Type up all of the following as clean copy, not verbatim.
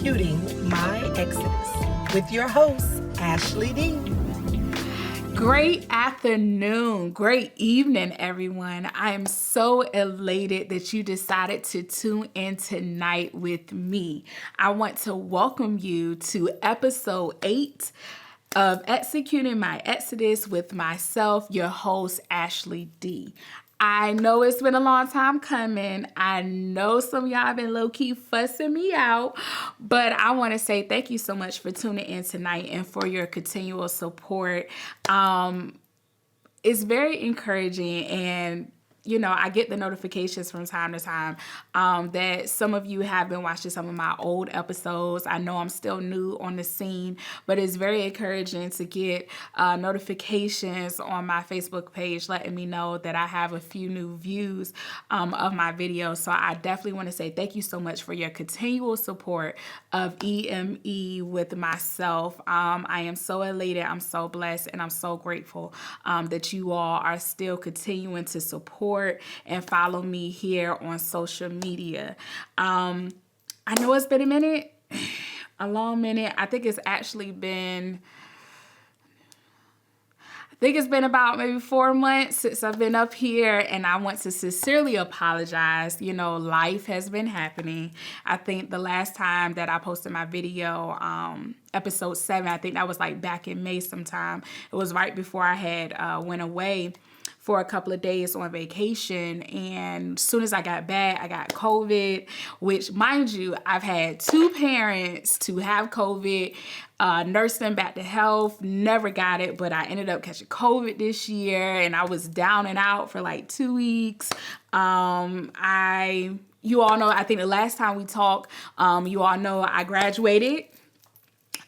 Executing My Exodus with your host, Ashley D. Great afternoon, great evening, everyone. I am so elated that you decided to tune in tonight with me. I want to welcome you to episode 8 of Executing My Exodus with myself, your host, Ashley D. I know it's been a long time coming. I know some of y'all have been low-key fussing me out, but I want to say thank you so much for tuning in tonight and for your continual support. It's very encouraging, and I get the notifications from time to time that some of you have been watching some of my old episodes. I know I'm still new on the scene, but it's very encouraging to get notifications on my Facebook page letting me know that I have a few new views of my videos. So I definitely want to say thank you so much for your continual support of EME with myself. I am so elated, I'm so blessed, and I'm so grateful that you all are still continuing to support and follow me here on social media. I know it's been a minute, a long minute. I think it's about maybe 4 months since I've been up here, and I want to sincerely apologize. Life has been happening. I think the last time that I posted my video, episode 7, I think that was like back in May sometime. It was right before I had went away for a couple of days on vacation, and as soon as I got back, I got COVID, which, mind you, I've had 2 parents to have COVID, nursed them back to health, never got it, but I ended up catching COVID this year, and I was down and out for like 2 weeks. You all know, I think the last time we talked, you all know I graduated.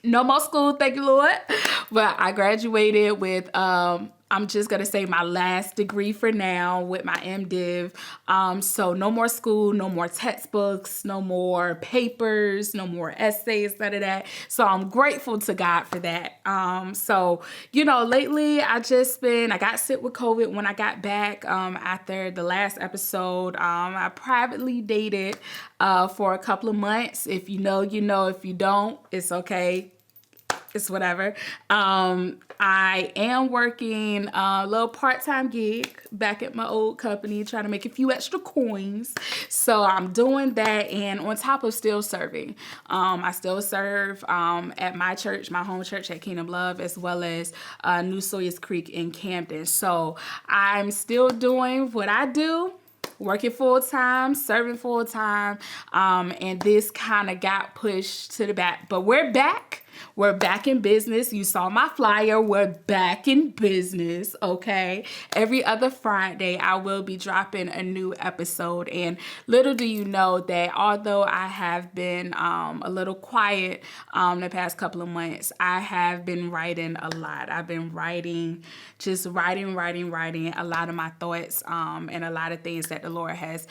No more school, thank you, Lord. But I graduated with, I'm just going to say my last degree for now with my MDiv. So no more school, no more textbooks, no more papers, no more essays, none of that. So I'm grateful to God for that. Lately I got sick with COVID when I got back after the last episode. I privately dated for a couple of months. If you know, you know. If you don't, it's okay. It's whatever. I am working a little part-time gig back at my old company, trying to make a few extra coins. So I'm doing that, and on top of still serving. I still serve at my church, my home church at Kingdom Love, as well as New Sawyers Creek in Camden. So I'm still doing what I do, working full-time, serving full-time, and this kind of got pushed to the back. But we're back. We're back in business. You saw my flyer. We're back in business, okay? Every other Friday, I will be dropping a new episode. And little do you know that although I have been a little quiet the past couple of months, I have been writing a lot. I've been writing a lot of my thoughts and a lot of things that the Lord has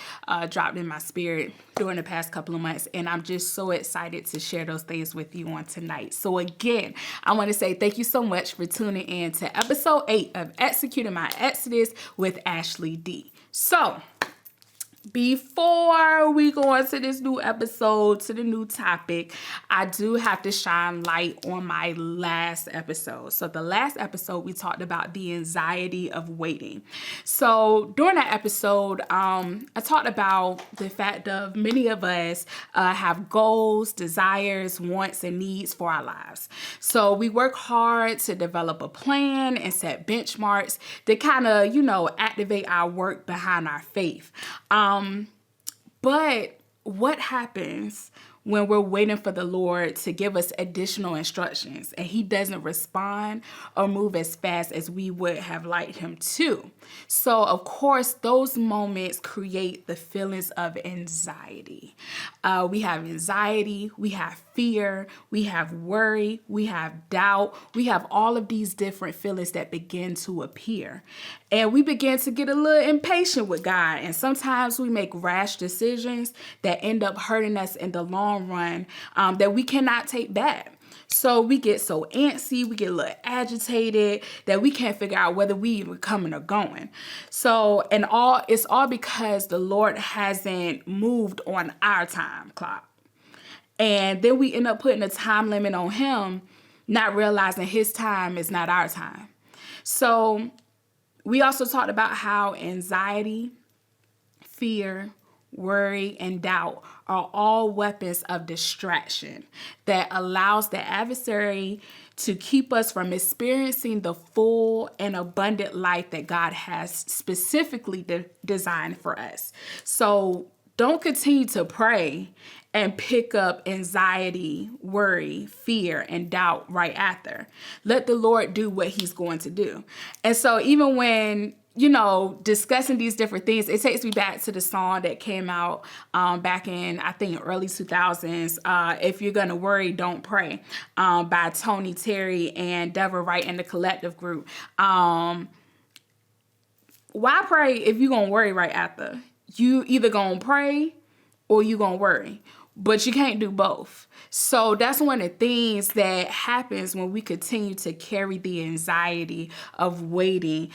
dropped in my spirit during the past couple of months. And I'm just so excited to share those things with you on tonight. So again, I want to say thank you so much for tuning in to episode 8 of Executing My Exodus with Ashley D. So, before we go into this new episode, to the new topic, I do have to shine light on my last episode. So the last episode, we talked about the anxiety of waiting. So during that episode, I talked about the fact of many of us have goals, desires, wants, and needs for our lives. So we work hard to develop a plan and set benchmarks to kind of, activate our work behind our faith. But what happens when we're waiting for the Lord to give us additional instructions and he doesn't respond or move as fast as we would have liked him to? So, of course, those moments create the feelings of anxiety. We have anxiety, we have fear, we have worry, we have doubt, we have all of these different feelings that begin to appear. And we begin to get a little impatient with God. And sometimes we make rash decisions that end up hurting us in the long run that we cannot take back. So we get so antsy, we get a little agitated that we can't figure out whether we even coming or going. So, it's all because the Lord hasn't moved on our time clock. And then we end up putting a time limit on him, not realizing his time is not our time. So we also talked about how anxiety, fear, worry, and doubt are all weapons of distraction that allows the adversary to keep us from experiencing the full and abundant life that God has specifically designed for us. So don't continue to pray and pick up anxiety, worry, fear, and doubt right after. Let the Lord do what he's going to do. And so even when discussing these different things, it takes me back to the song that came out back in, I think, early 2000s, If You're Gonna Worry, Don't Pray, by Tony Terry and Deborah Wright and the Collective Group. Why pray if you're gonna worry right after? You either gonna pray or you gonna worry, but you can't do both. So that's one of the things that happens when we continue to carry the anxiety of waiting.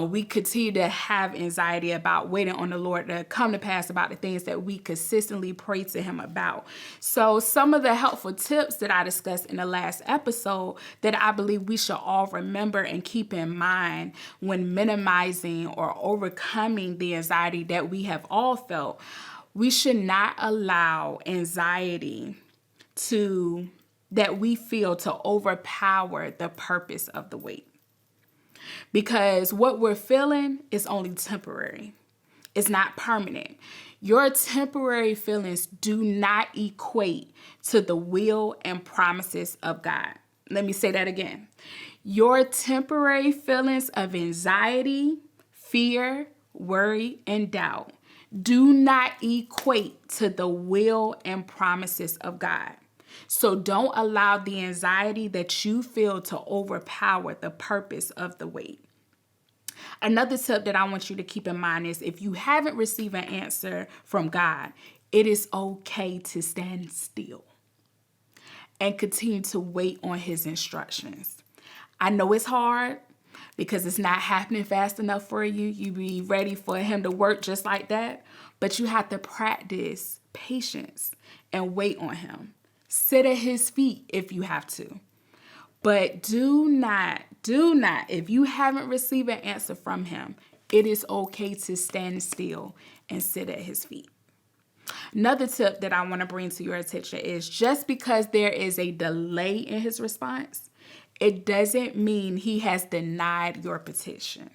We continue to have anxiety about waiting on the Lord to come to pass about the things that we consistently pray to him about. So some of the helpful tips that I discussed in the last episode that I believe we should all remember and keep in mind when minimizing or overcoming the anxiety that we have all felt. We should not allow anxiety that we feel to overpower the purpose of the wait. Because what we're feeling is only temporary. It's not permanent. Your temporary feelings do not equate to the will and promises of God. Let me say that again. Your temporary feelings of anxiety, fear, worry, and doubt do not equate to the will and promises of God. So don't allow the anxiety that you feel to overpower the purpose of the wait. Another tip that I want you to keep in mind is if you haven't received an answer from God, it is okay to stand still and continue to wait on his instructions. I know it's hard because it's not happening fast enough for you. You be ready for him to work just like that, but you have to practice patience and wait on him. Sit at his feet if you have to. But do not, if you haven't received an answer from him, it is okay to stand still and sit at his feet. Another tip that I want to bring to your attention is just because there is a delay in his response, it doesn't mean he has denied your petition.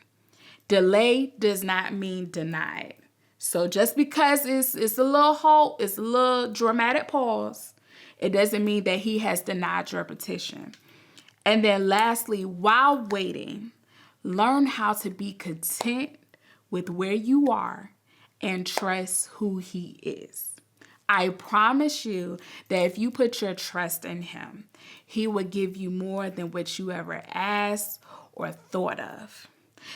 Delay does not mean denied. So just because it's a little halt, it's a little dramatic pause, it doesn't mean that he has denied your petition. And then lastly, while waiting, learn how to be content with where you are and trust who he is. I promise you that if you put your trust in him, he will give you more than what you ever asked or thought of.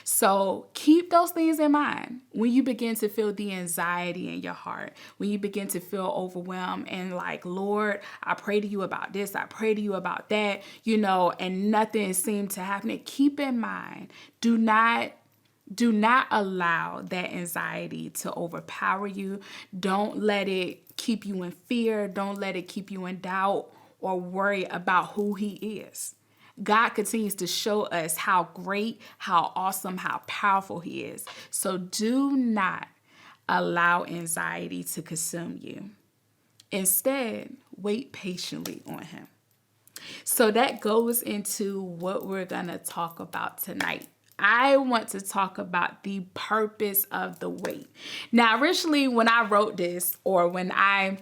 So keep those things in mind when you begin to feel the anxiety in your heart, when you begin to feel overwhelmed and like, Lord, I pray to you about this, I pray to you about that, and nothing seemed to happen. Keep in mind, do not allow that anxiety to overpower you. Don't let it keep you in fear. Don't let it keep you in doubt or worry about who he is. God continues to show us how great, how awesome, how powerful he is. So do not allow anxiety to consume you. Instead, wait patiently on him. So that goes into what we're going to talk about tonight. I want to talk about the purpose of the wait. Now, originally, when I wrote this, or when I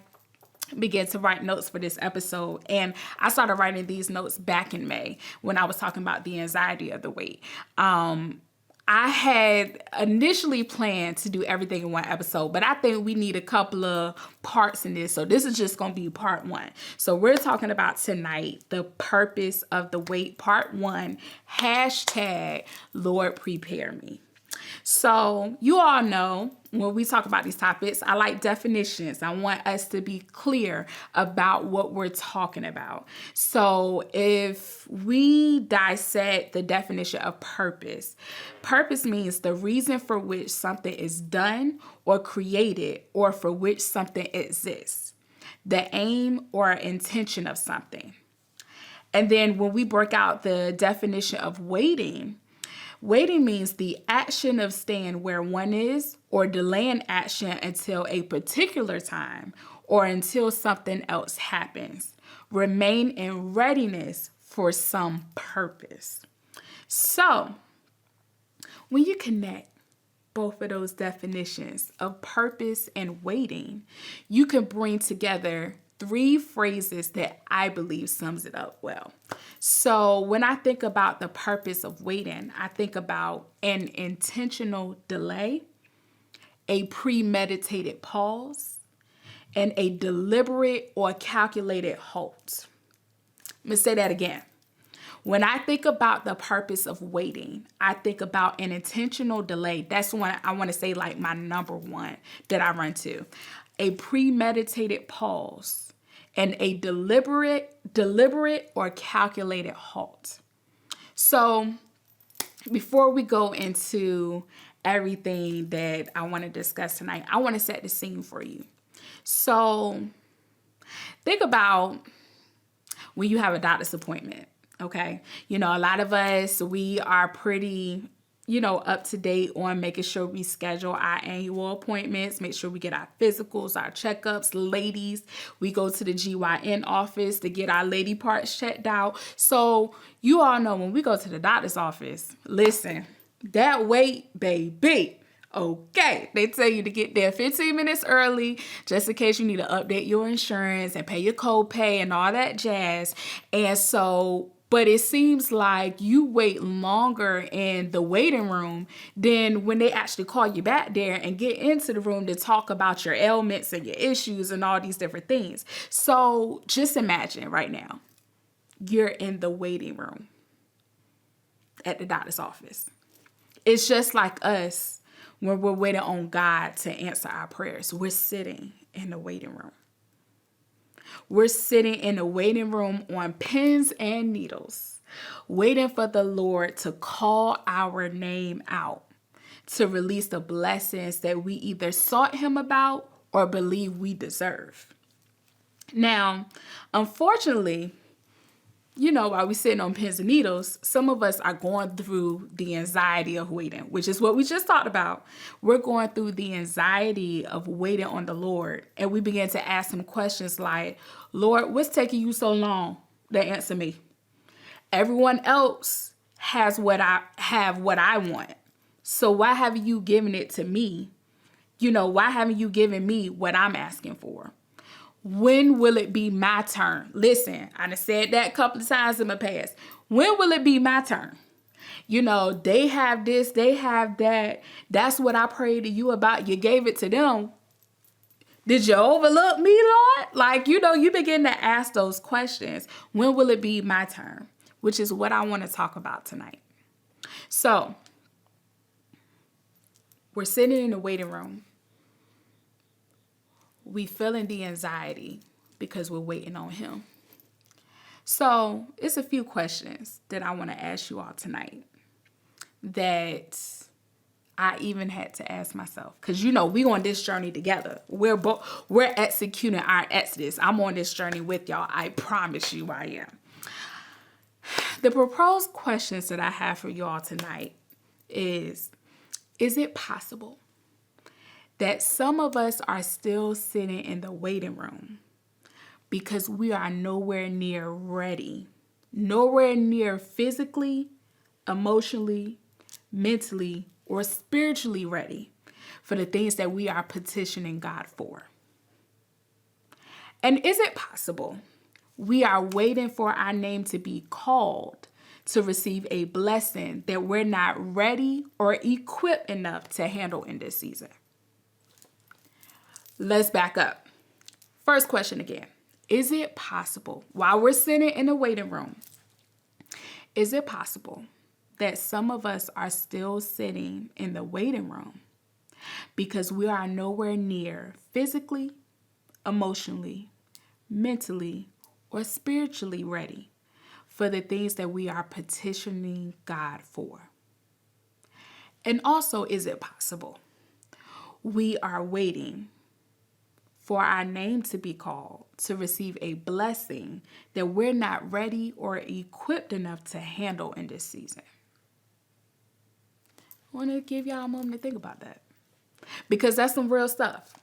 began to write notes for this episode, and I started writing these notes back in May when I was talking about the anxiety of the wait. I had initially planned to do everything in one episode, but I think we need a couple of parts in this. So this is just going to be part one. So we're talking about tonight, the purpose of the wait, part one, hashtag Lord Prepare Me. So you all know when we talk about these topics, I like definitions. I want us to be clear about what we're talking about. So if we dissect the definition of purpose, purpose means the reason for which something is done or created or for which something exists. the aim or intention of something. And then when we break out the definition of waiting, waiting means the action of staying where one is or delaying action until a particular time or until something else happens. Remain in readiness for some purpose. So, when you connect both of those definitions of purpose and waiting, you can bring together three phrases that I believe sums it up well. So when I think about the purpose of waiting, I think about an intentional delay, a premeditated pause, and a deliberate or calculated halt. Let me say that again. When I think about the purpose of waiting, I think about an intentional delay. That's one I want to say like my number one that I run to. A premeditated pause and a deliberate or calculated halt. So before we go into everything that I want to discuss tonight, I want to set the scene for you. So think about when you have a doctor's appointment. Okay. You know, a lot of us, we are pretty, up to date on making sure we schedule our annual appointments, make sure we get our physicals, our checkups. Ladies, we go to the GYN office to get our lady parts checked out. So you all know when we go to the doctor's office, listen, that wait, baby. Okay, they tell you to get there 15 minutes early just in case you need to update your insurance and pay your copay and all that jazz. And so, but it seems like you wait longer in the waiting room than when they actually call you back there and get into the room to talk about your ailments and your issues and all these different things. So just imagine right now, you're in the waiting room at the doctor's office. It's just like us when we're waiting on God to answer our prayers. We're sitting in the waiting room. We're sitting in the waiting room on pins and needles, waiting for the Lord to call our name out, to release the blessings that we either sought him about or believe we deserve. Now, unfortunately, while we're sitting on pins and needles, some of us are going through the anxiety of waiting, which is what we just talked about. We're going through the anxiety of waiting on the Lord. And we begin to ask him questions like, Lord, what's taking you so long to answer me? Everyone else has what I want. So why haven't you given it to me? Why haven't you given me what I'm asking for? When will it be my turn? Listen, I done said that a couple of times in my past. When will it be my turn? They have this, they have that. That's what I prayed to you about. You gave it to them. Did you overlook me, Lord? You begin to ask those questions. When will it be my turn? Which is what I want to talk about tonight. So, we're sitting in the waiting room. We feeling the anxiety because we're waiting on him. So it's a few questions that I want to ask you all tonight that I even had to ask myself. Because, we on this journey together. We're executing our exodus. I'm on this journey with y'all. I promise you I am. The proposed questions that I have for y'all tonight is it possible that some of us are still sitting in the waiting room because we are nowhere near ready, nowhere near physically, emotionally, mentally, or spiritually ready for the things that we are petitioning God for? And is it possible we are waiting for our name to be called to receive a blessing that we're not ready or equipped enough to handle in this season? Let's back up. First question again. Is it possible, while we're sitting in the waiting room, is it possible that some of us are still sitting in the waiting room because we are nowhere near physically, emotionally, mentally, or spiritually ready for the things that we are petitioning God for? And also, is it possible we are waiting for our name to be called, to receive a blessing that we're not ready or equipped enough to handle in this season? I want to give y'all a moment to think about that, because that's some real stuff.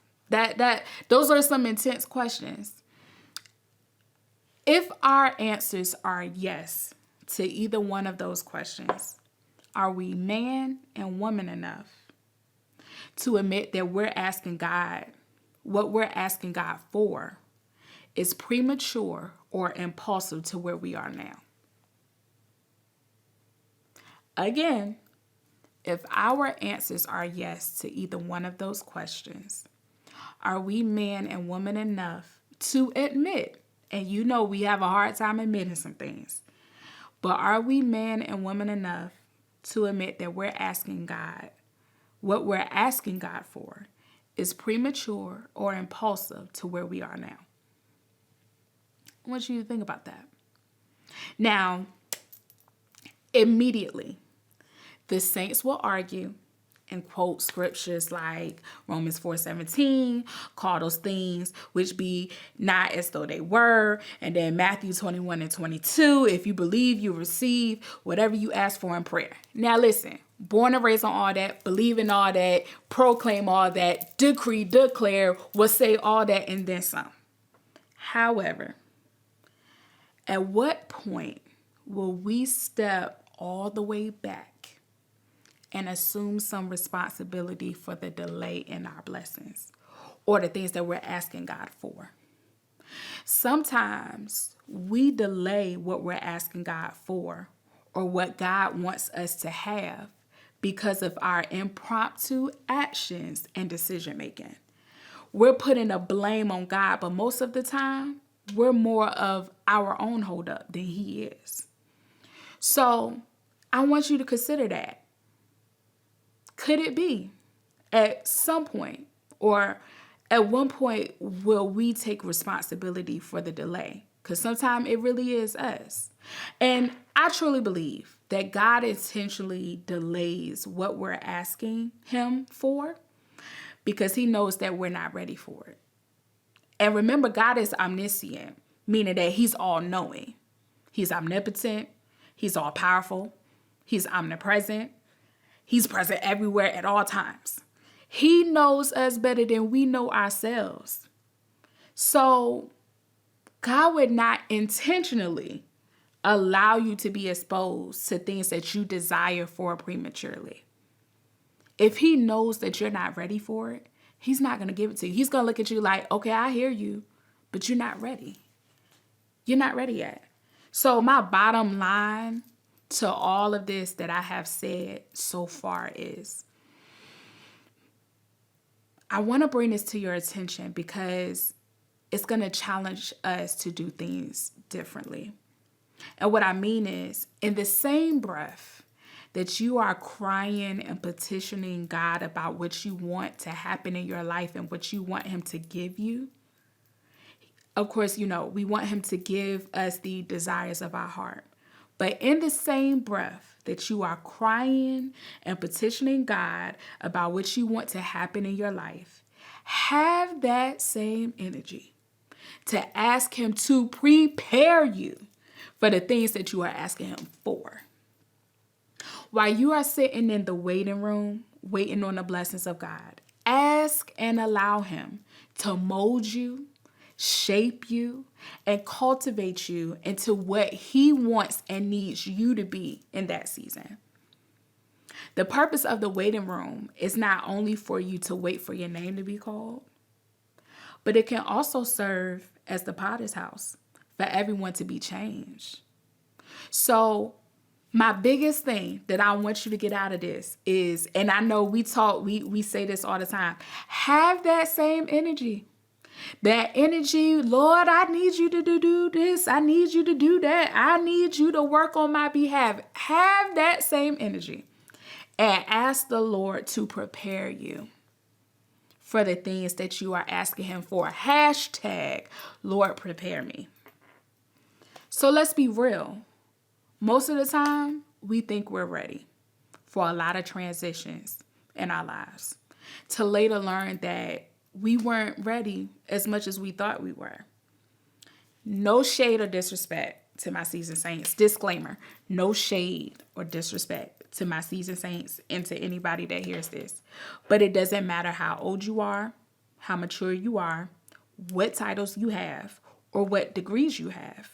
Those are some intense questions. If our answers are yes to either one of those questions, are we man and woman enough to admit that we're asking God, what we're asking God for is premature or impulsive to where we are now? Again, if our answers are yes to either one of those questions, are we man and woman enough to admit, and you know we have a hard time admitting some things, but are we man and woman enough to admit that we're asking God, what we're asking God for is premature or impulsive to where we are now? I want you to think about that. Now, immediately, the saints will argue and quote scriptures like Romans 4:17, call those things which be not as though they were. And then Matthew 21:22, if you believe, you receive whatever you ask for in prayer. Now listen, born and raised on all that, believe in all that, proclaim all that, decree, declare, will say all that and then some. However, at what point will we step all the way back and assume some responsibility for the delay in our blessings or the things that we're asking God for? Sometimes we delay what we're asking God for or what God wants us to have because of our impromptu actions and decision making. We're putting a blame on God, but most of the time, we're more of our own holdup than He is. So I want you to consider that. Could it be at some point or at one point will we take responsibility for the delay? Because sometimes it really is us. And I truly believe that God intentionally delays what we're asking Him for because He knows that we're not ready for it. And remember, God is omniscient, meaning that He's all-knowing. He's omnipotent. He's all-powerful. He's omnipresent. He's present everywhere at all times. He knows us better than we know ourselves. So God would not intentionally allow you to be exposed to things that you desire for prematurely. If He knows that you're not ready for it, He's not going to give it to you. He's going to look at you like, okay, I hear you, but you're not ready. You're not ready yet. So my bottom line to all of this that I have said so far is, I want to bring this to your attention because it's going to challenge us to do things differently. And what I mean is, in the same breath that you are crying and petitioning God about what you want to happen in your life and what you want Him to give you, of course, you know, we want Him to give us the desires of our heart. But in the same breath that you are crying and petitioning God about what you want to happen in your life, have that same energy to ask Him to prepare you for the things that you are asking Him for. While you are sitting in the waiting room, waiting on the blessings of God, ask and allow Him to mold you, shape you, and cultivate you into what He wants and needs you to be in that season. The purpose of the waiting room is not only for you to wait for your name to be called, but it can also serve as the potter's house for everyone to be changed. So my biggest thing that I want you to get out of this is, and I know we say this all the time, have that same energy. That energy, Lord, I need you to do this. I need you to do that. I need you to work on my behalf. Have that same energy and ask the Lord to prepare you for the things that you are asking Him for. Hashtag Lord prepare me. So let's be real. Most of the time, we think we're ready for a lot of transitions in our lives, to later learn that we weren't ready as much as we thought we were. No shade or disrespect to my seasoned saints. Disclaimer, no shade or disrespect to my seasoned saints and to anybody that hears this. But it doesn't matter how old you are, how mature you are, what titles you have, or what degrees you have.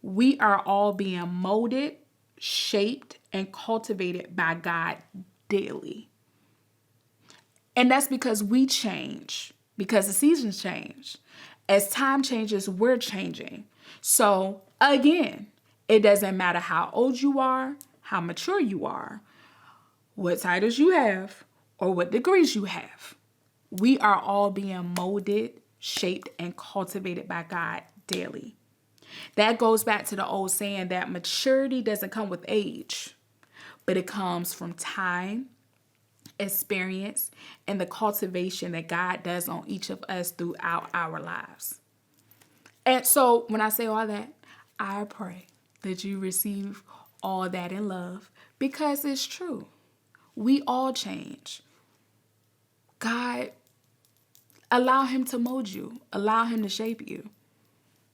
We are all being molded, shaped, and cultivated by God daily. And that's because we change, because the seasons change. As time changes, we're changing. So again, it doesn't matter how old you are, how mature you are, what titles you have, or what degrees you have. We are all being molded, shaped, and cultivated by God daily. That goes back to the old saying that maturity doesn't come with age, but it comes from time, experience, and the cultivation that God does on each of us throughout our lives. And so when I say all that, I pray that you receive all that in love, because it's true. We all change. God, allow him to mold you. Allow him to shape you.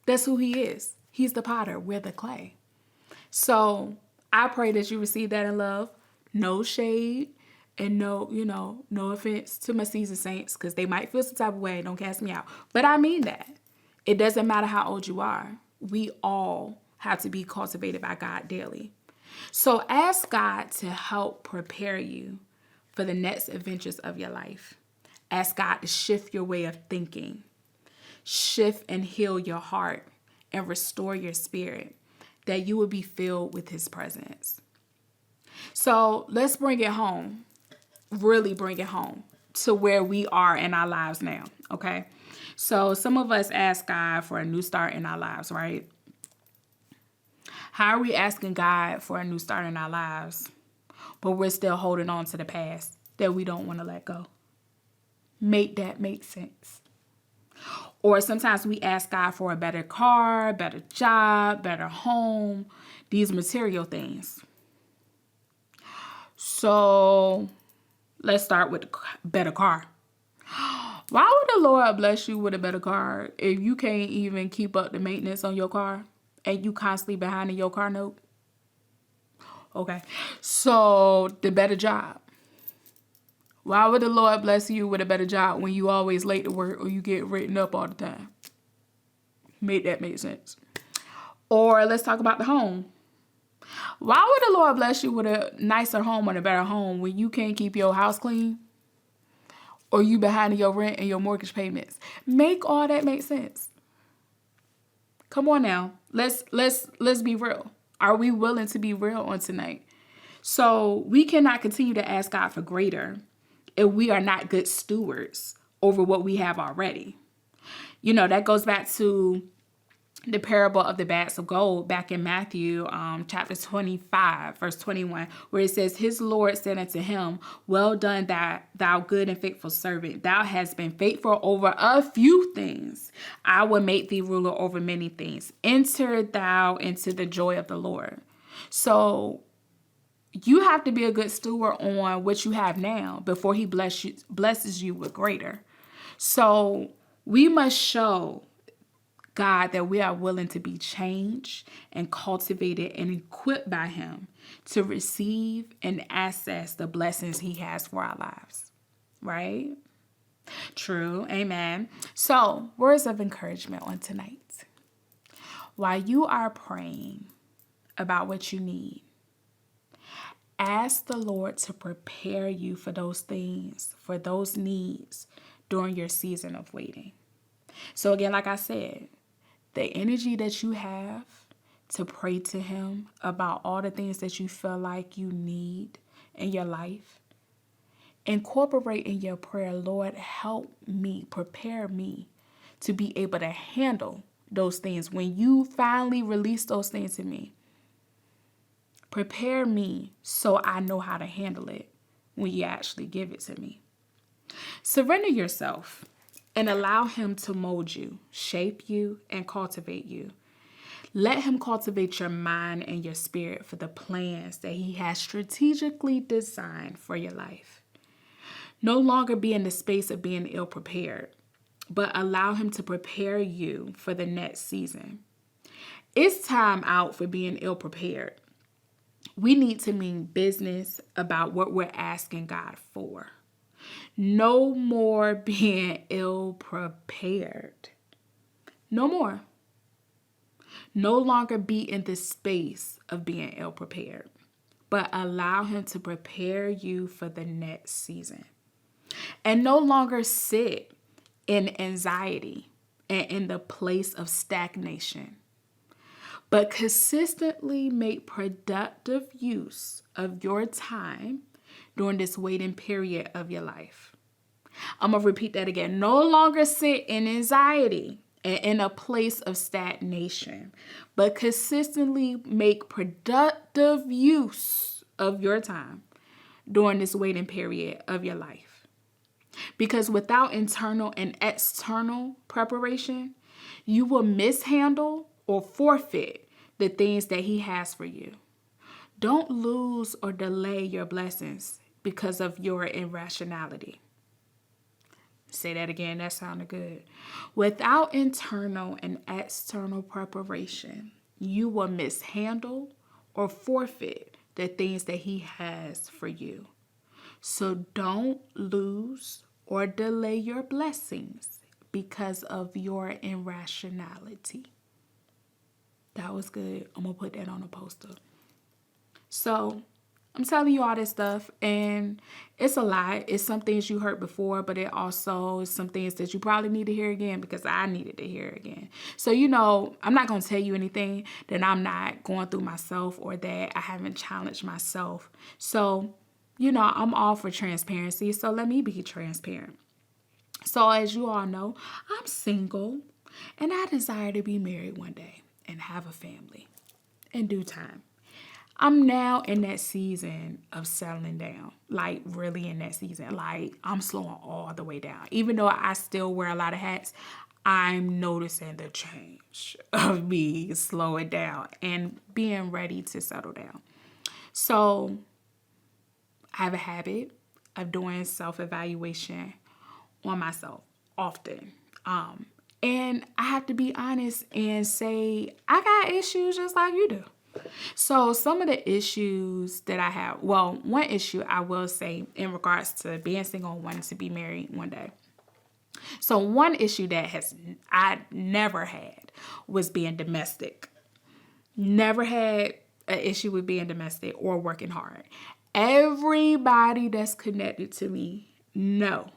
That's who he is. He's the potter. We're the clay. So I pray that you receive that in love. No shade and no offense to my seasoned saints, because they might feel some type of way. Don't cast me out. But I mean that. It doesn't matter how old you are. We all have to be cultivated by God daily. So ask God to help prepare you for the next adventures of your life. Ask God to shift your way of thinking, shift and heal your heart, and restore your spirit, that you will be filled with his presence. So let's bring it home, really bring it home to where we are in our lives now, okay? So some of us ask God for a new start in our lives, right? How are we asking God for a new start in our lives, but we're still holding on to the past that we don't want to let go? Make that make sense. Or sometimes we ask God for a better car, better job, better home, these material things. So let's start with a better car. Why would the Lord bless you with a better car if you can't even keep up the maintenance on your car and you constantly behind in your car note? Okay, so the better job. Why would the Lord bless you with a better job when you always late to work or you get written up all the time? Make that make sense. Or let's talk about the home. Why would the Lord bless you with a nicer home or a better home when you can't keep your house clean or you behind in your rent and your mortgage payments? Make all that make sense. Come on now. Let's be real. Are we willing to be real on tonight? So we cannot continue to ask God for greater if we are not good stewards over what we have already. That goes back to the parable of the bags of gold back in Matthew chapter 25, verse 21, where it says, his Lord said unto him, well done, thou good and faithful servant. Thou hast been faithful over a few things. I will make thee ruler over many things. Enter thou into the joy of the Lord. So you have to be a good steward on what you have now before he blesses you with greater. So we must show God that we are willing to be changed and cultivated and equipped by him to receive and access the blessings he has for our lives. Right? True. Amen. So, words of encouragement on tonight. While you are praying about what you need, ask the Lord to prepare you for those things, for those needs during your season of waiting. So again, like I said, the energy that you have to pray to him about all the things that you feel like you need in your life, incorporate in your prayer, Lord, help me, prepare me to be able to handle those things. When you finally release those things to me, prepare me so I know how to handle it when you actually give it to me. Surrender yourself and allow him to mold you, shape you, and cultivate you. Let him cultivate your mind and your spirit for the plans that he has strategically designed for your life. No longer be in the space of being ill prepared, but allow him to prepare you for the next season. It's time out for being ill prepared. We need to mean business about what we're asking God for. No more being ill prepared. No more. No longer be in the space of being ill prepared, but allow him to prepare you for the next season. And no longer sit in anxiety and in the place of stagnation, but consistently make productive use of your time during this waiting period of your life. I'm going to repeat that again. No longer sit in anxiety and in a place of stagnation, but consistently make productive use of your time during this waiting period of your life. Because without internal and external preparation, you will mishandle or forfeit the things that he has for you. Don't lose or delay your blessings because of your irrationality. Say that again, that sounded good. Without internal and external preparation, you will mishandle or forfeit the things that he has for you. So don't lose or delay your blessings because of your irrationality. That was good. I'm going to put that on a poster. So I'm telling you all this stuff, and it's a lot. It's some things you heard before, but it also is some things that you probably need to hear again because I needed to hear again. So, I'm not going to tell you anything that I'm not going through myself or that I haven't challenged myself. So, I'm all for transparency, so let me be transparent. So as you all know, I'm single, and I desire to be married one day and have a family in due time. I'm now in that season of settling down, like really in that season. Like I'm slowing all the way down. Even though I still wear a lot of hats, I'm noticing the change of me slowing down and being ready to settle down. So I have a habit of doing self-evaluation on myself often. And I have to be honest and say, I got issues just like you do. So some of the issues that I have, one issue I will say in regards to being single and wanting to be married one day. So one issue that I never had was being domestic. Never had an issue with being domestic or working hard. Everybody that's connected to me know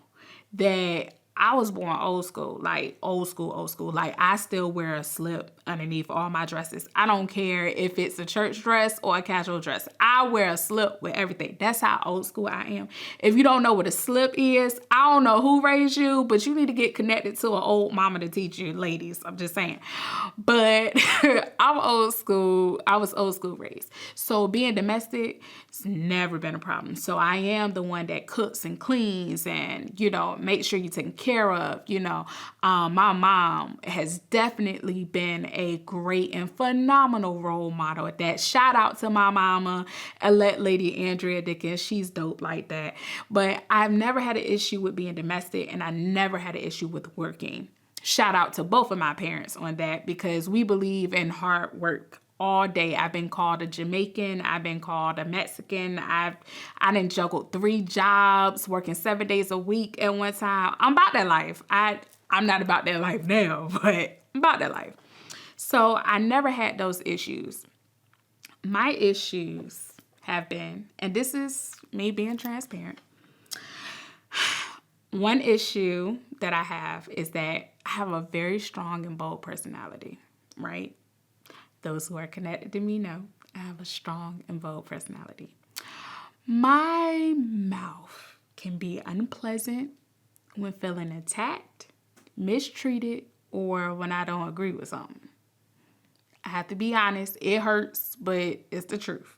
that I was born old school, like old school. Like I still wear a slip underneath all my dresses. I don't care if it's a church dress or a casual dress. I wear a slip with everything. That's how old school I am. If you don't know what a slip is, I don't know who raised you, but you need to get connected to an old mama to teach you, ladies. I'm just saying. But I'm old school. I was old school raised. So being domestic, it's never been a problem. So I am the one that cooks and cleans and, make sure you're taken care of. My mom has definitely been a great and phenomenal role model at that. Shout out to my mama, elect Lady Andrea Dickens. She's dope like that. But I've never had an issue with being domestic, and I never had an issue with working. Shout out to both of my parents on that because we believe in hard work all day. I've been called a Jamaican. I've been called a Mexican. I done juggled 3 jobs, working 7 days a week at one time. I'm about that life. I'm not about that life now, but I'm about that life. So I never had those issues. My issues have been, and this is me being transparent. One issue that I have is that I have a very strong and bold personality, right? Those who are connected to me know I have a strong and bold personality. My mouth can be unpleasant when feeling attacked, mistreated, or when I don't agree with something. I have to be honest, it hurts, but it's the truth.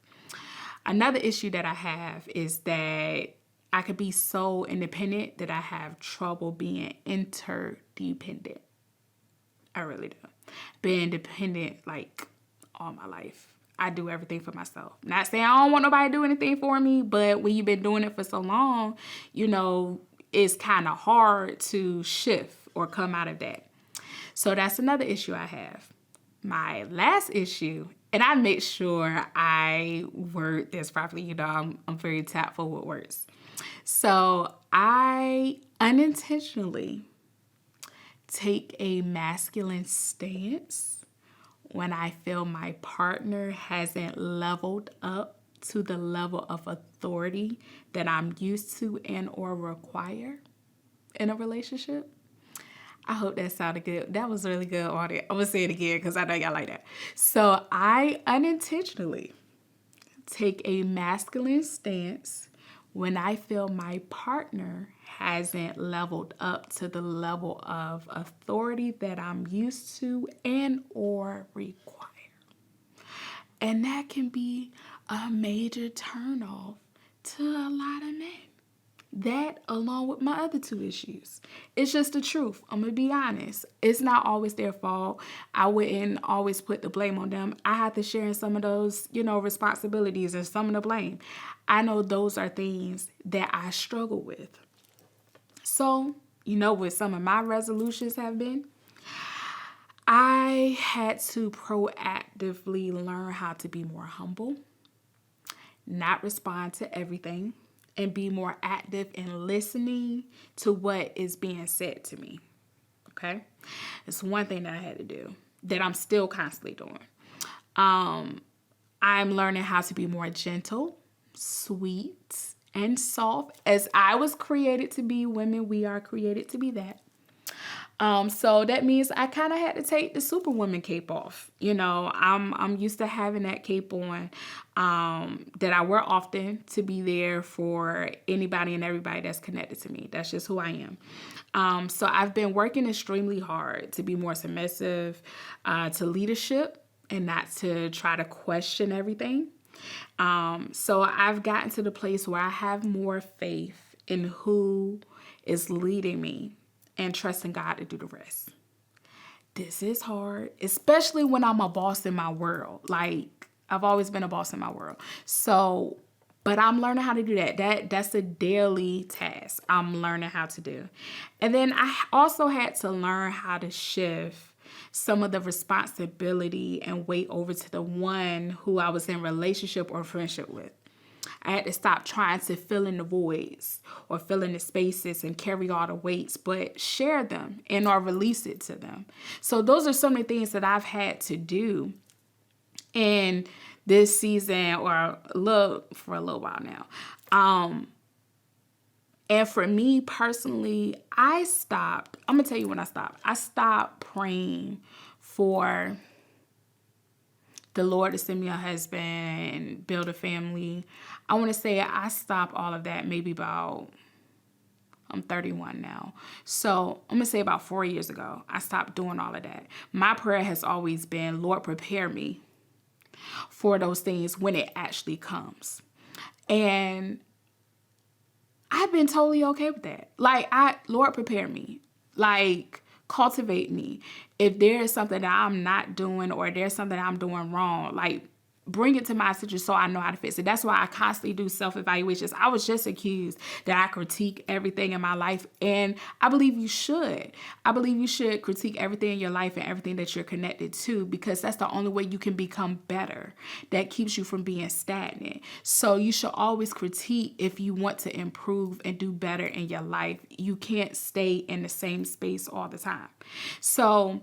Another issue that I have is that I could be so independent that I have trouble being interdependent. I really do. Being independent like all my life. I do everything for myself. Not saying I don't want nobody to do anything for me, but when you've been doing it for so long, it's kind of hard to shift or come out of that. So that's another issue I have. My last issue, and I make sure I word this properly. I'm very tactful with words. So I unintentionally take a masculine stance when I feel my partner hasn't leveled up to the level of authority that I'm used to and or require in a relationship. I hope that sounded good. That was really good audio. I'm going to say it again because I know y'all like that. So I unintentionally take a masculine stance when I feel my partner hasn't leveled up to the level of authority that I'm used to and or require. And that can be a major turnoff to a lot of men. That along with my other two issues. It's just the truth. I'm going to be honest. It's not always their fault. I wouldn't always put the blame on them. I have to share in some of those, responsibilities and some of the blame. I know those are things that I struggle with. So, what some of my resolutions have been? I had to proactively learn how to be more humble, not respond to everything, and be more active in listening to what is being said to me. Okay? It's one thing that I had to do that I'm still constantly doing. I'm learning how to be more gentle, sweet, and soft. As I was created to be, women, we are created to be that. So that means I kind of had to take the superwoman cape off. I'm used to having that cape on, that I wear often to be there for anybody and everybody that's connected to me. That's just who I am. So I've been working extremely hard to be more submissive, to leadership and not to try to question everything. So I've gotten to the place where I have more faith in who is leading me and trusting God to do the rest. This is hard, especially when I'm a boss in my world. Like, I've always been a boss in my world. So, but I'm learning how to do that. That's a daily task I'm learning how to do. And then I also had to learn how to shift some of the responsibility and weight over to the one who I was in relationship or friendship with. I had to stop trying to fill in the voids or fill in the spaces and carry all the weights, but share them and or release it to them. So those are some of the things that I've had to do in this season or for a little while now. And for me personally, I'm going to tell you when I stopped. I stopped praying for the Lord to send me a husband and build a family. I want to say I stopped all of that maybe I'm 31 now. So I'm going to say about 4 years ago, I stopped doing all of that. My prayer has always been, Lord, prepare me for those things when it actually comes. And I've been totally okay with that. Lord, prepare me. Cultivate me. If there is something that I'm not doing or there's something I'm doing wrong, bring it to my attention so I know how to fix it. That's why I constantly do self-evaluations. I was just accused that I critique everything in my life, and I believe you should. I believe you should critique everything in your life and everything that you're connected to, because that's the only way you can become better. That keeps you from being stagnant. So you should always critique if you want to improve and do better in your life. You can't stay in the same space all the time. So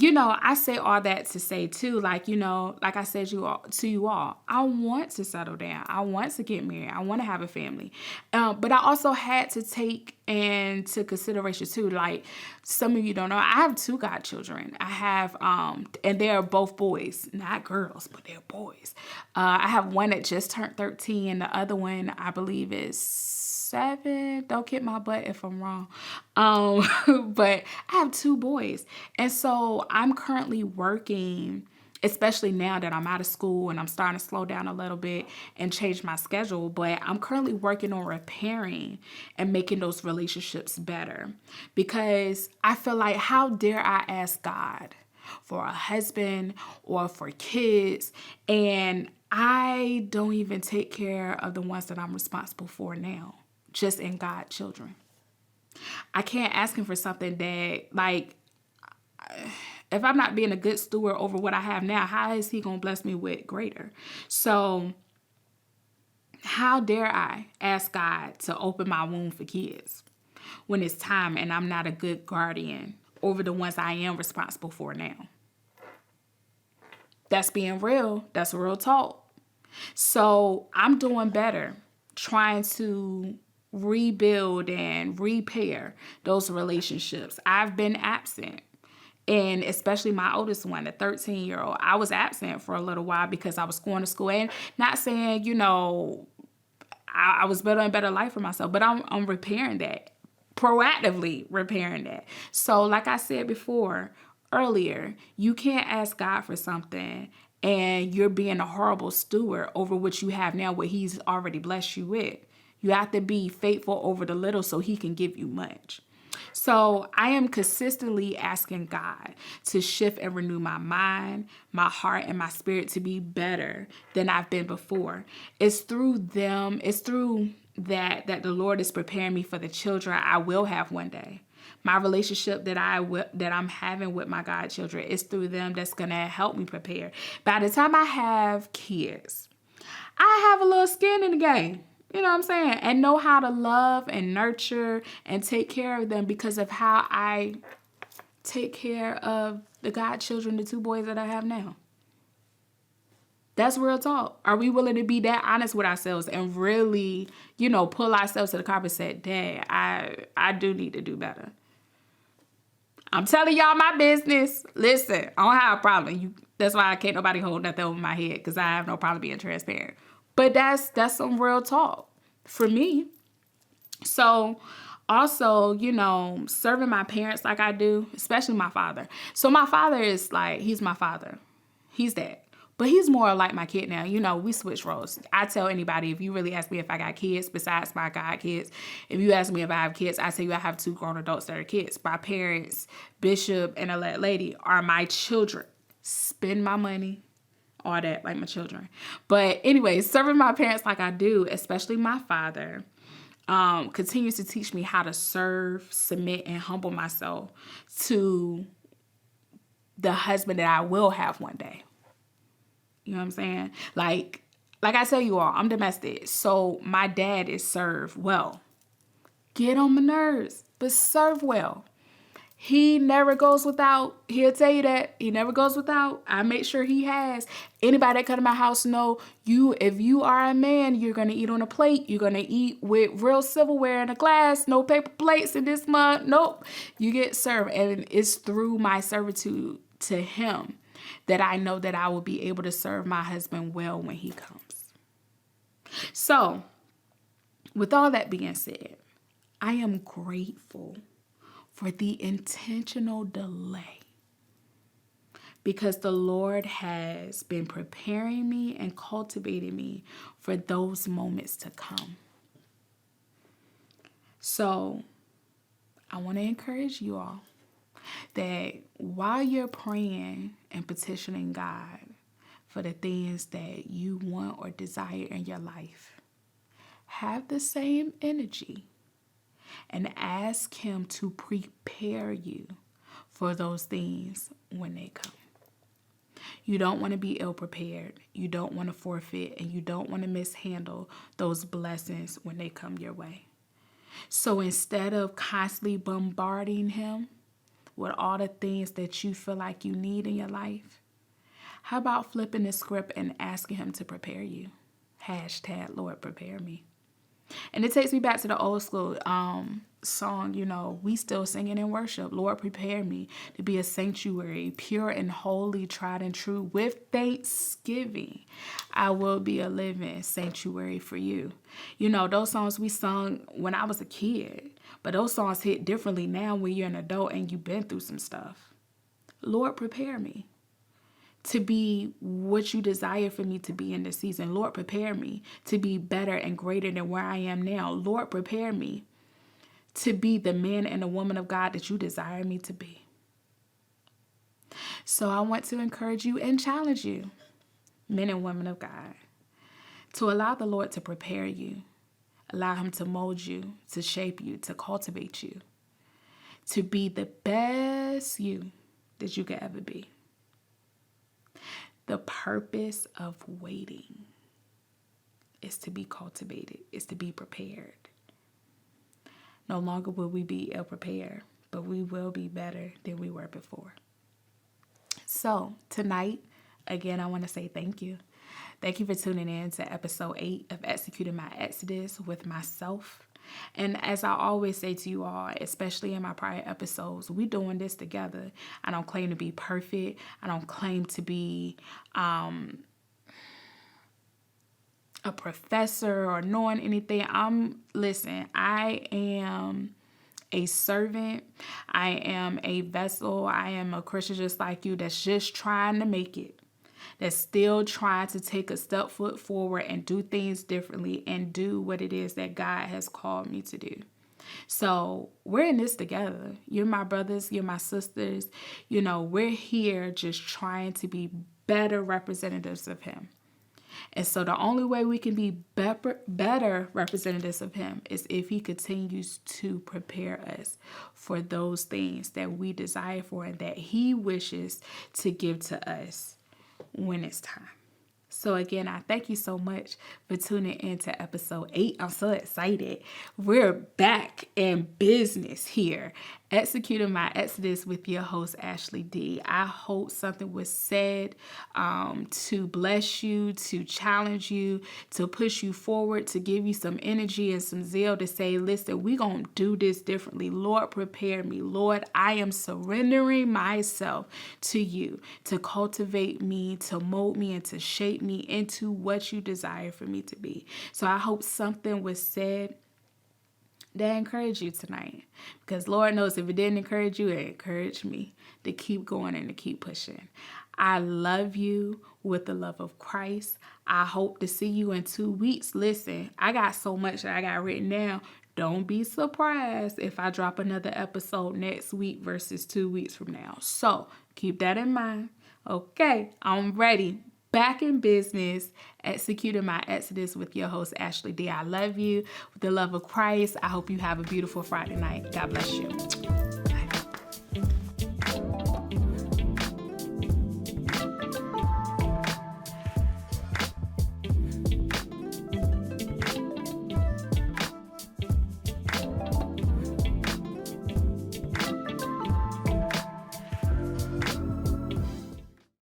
I say all that to say too, like I said to you all, I want to settle down. I want to get married. I want to have a family. But I also had to take into consideration too, like some of you don't know, I have 2 godchildren. I have, and they're both boys, not girls, but they're boys. I have one that just turned 13 and the other one I believe is 7. Don't kick my butt if I'm wrong. But I have 2 boys. And so I'm currently working, especially now that I'm out of school and I'm starting to slow down a little bit and change my schedule. But I'm currently working on repairing and making those relationships better, because I feel like, how dare I ask God for a husband, or for kids. And I don't even take care of the ones that I'm responsible for now, just in God children. I can't ask him for something that, like, if I'm not being a good steward over what I have now, how is he going to bless me with greater? So how dare I ask God to open my womb for kids when it's time and I'm not a good guardian over the ones I am responsible for now? That's being real. That's real talk. So I'm doing better trying to rebuild and repair those relationships. I've been absent. And especially my oldest one, the 13-year-old, I was absent for a little while because I was going to school. And not saying, I was better and better life for myself, but I'm repairing that, proactively repairing that. So like I said before, earlier, you can't ask God for something and you're being a horrible steward over what you have now, what he's already blessed you with. You have to be faithful over the little so he can give you much. So I am consistently asking God to shift and renew my mind, my heart, and my spirit to be better than I've been before. It's through that the Lord is preparing me for the children I will have one day. My relationship that I'm having with my godchildren is through them that's going to help me prepare. By the time I have kids, I have a little skin in the game. You know what I'm saying? And know how to love and nurture and take care of them because of how I take care of the godchildren, the 2 boys that I have now. That's real talk. Are we willing to be that honest with ourselves and really, pull ourselves to the carpet and say, Dad, I do need to do better. I'm telling y'all my business. Listen, I don't have a problem. That's why I can't nobody hold nothing over my head because I have no problem being transparent. But that's some real talk for me. So also, serving my parents like I do, especially my father. So my father is like, he's my father. He's that. But he's more like my kid now. We switch roles. I tell anybody, if you really ask me if I got kids besides my god kids, if you ask me if I have kids, I tell you I have 2 grown adults that are kids. My parents, Bishop and Elect Lady, are my children. Spend my money. All that, like my children. But anyway, serving my parents like I do, especially my father, continues to teach me how to serve, submit, and humble myself to the husband that I will have one day. You know what I'm saying? Like I tell you all, I'm domestic. So my dad is served well. Get on my nerves, but serve well. He never goes without. He'll tell you that. He never goes without. I make sure he has. Anybody that come to my house know if you are a man, you're going to eat on a plate. You're going to eat with real silverware and a glass. No paper plates in this month. Nope. You get served. And it's through my servitude to him that I know that I will be able to serve my husband well when he comes. So, with all that being said, I am grateful for the intentional delay because the Lord has been preparing me and cultivating me for those moments to come. So I want to encourage you all that while you're praying and petitioning God for the things that you want or desire in your life, have the same energy and ask him to prepare you for those things when they come. You don't want to be ill-prepared. You don't want to forfeit, and you don't want to mishandle those blessings when they come your way. So instead of constantly bombarding him with all the things that you feel like you need in your life, how about flipping the script and asking him to prepare you? # Lord, prepare me. And it takes me back to the old school song, we still singing in worship. Lord, prepare me to be a sanctuary, pure and holy, tried and true. With thanksgiving, I will be a living sanctuary for you. Those songs we sung when I was a kid, but those songs hit differently now when you're an adult and you've been through some stuff. Lord, prepare me to be what you desire for me to be in this season. Lord, prepare me to be better and greater than where I am now. Lord, prepare me to be the man and the woman of God that you desire me to be. So I want to encourage you and challenge you, men and women of God, to allow the Lord to prepare you, allow him to mold you, to shape you, to cultivate you, to be the best you that you could ever be. The purpose of waiting is to be cultivated, is to be prepared. No longer will we be ill-prepared, but we will be better than we were before. So tonight, again, I want to say thank you. Thank you for tuning in to episode 8 of Executing My Exodus with myself. And as I always say to you all, especially in my prior episodes, we're doing this together. I don't claim to be perfect. I don't claim to be a professor or knowing anything. I am a servant. I am a vessel. I am a Christian just like you that's just trying to make it. That's still trying to take a step foot forward and do things differently and do what it is that God has called me to do. So we're in this together. You're my brothers. You're my sisters. We're here just trying to be better representatives of him. And so the only way we can be better representatives of him is if he continues to prepare us for those things that we desire for and that he wishes to give to us when it's time. So again, I thank you so much for tuning in to episode 8. I'm so excited. We're back in business here, Executing My Exodus with your host, Ashley D. I hope something was said to bless you, to challenge you, to push you forward, to give you some energy and some zeal to say, listen, we're going to do this differently. Lord, prepare me. Lord, I am surrendering myself to you to cultivate me, to mold me, and to shape me into what you desire for me to be. So I hope something was said that encouraged you tonight, because Lord knows if it didn't encourage you, it encouraged me to keep going and to keep pushing. I love you with the love of Christ. I hope to see you in 2 weeks. Listen, I got so much that I got written down. Don't be surprised if I drop another episode next week versus 2 weeks from now. So keep that in mind. Okay, I'm ready. Back in business, Executing My Exodus with your host, Ashley D. I love you with the love of Christ. I hope you have a beautiful Friday night. God bless you.